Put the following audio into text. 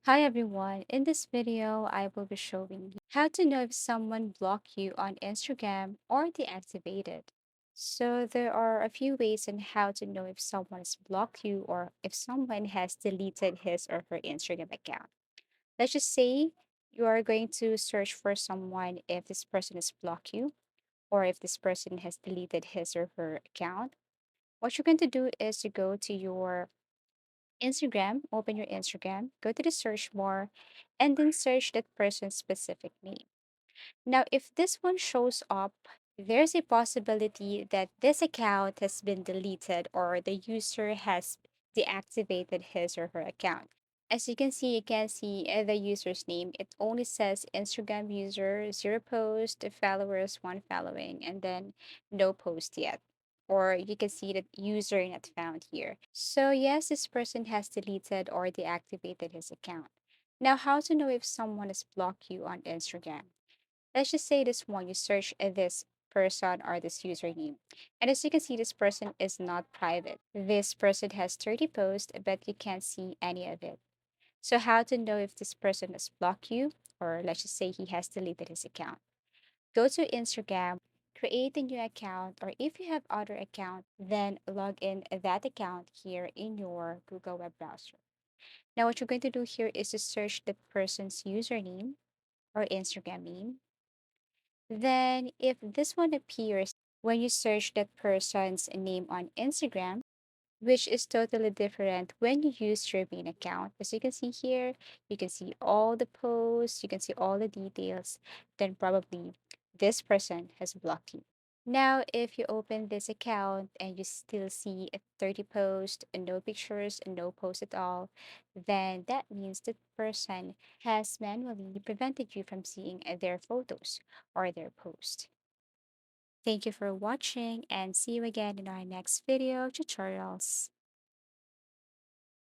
Hi everyone, in this video I will be showing you how to know if someone blocked you on Instagram or deactivated. So there are a few ways on how to know if someone has blocked you or if someone has deleted his or her Instagram account. Let's just say you are going to search for someone if this person has blocked you or if this person has deleted his or her account. What you're going to do is to go to your Instagram, open your Instagram, go to the search bar, and then search that person's specific name. Now, if this one shows up, there's a possibility that this account has been deleted or the user has deactivated his or her account. As you can see the user's name. It only says Instagram user, zero post, followers, one following, and then no post yet. Or you can see that user not found here. So yes, this person has deleted or deactivated his account. Now, how to know if someone has blocked you on Instagram? Let's just say this one, you search this person or this username. And as you can see, this person is not private. This person has 30 posts, but you can't see any of it. So how to know if this person has blocked you, or let's just say he has deleted his account? Go to Instagram, create a new account, or if you have other account, then log in that account here in your Google web browser. Now what you're going to do here is to search the person's username or Instagram name. Then, if this one appears when you search that person's name on Instagram, which is totally different when you use your main account. As you can see here, you can see all the posts, you can see all the details, then probably this person has blocked you. Now, if you open this account and you still see a 30 posts and no pictures and no posts at all, then that means that person has manually prevented you from seeing their photos or their post. Thank you for watching and see you again in our next video tutorials.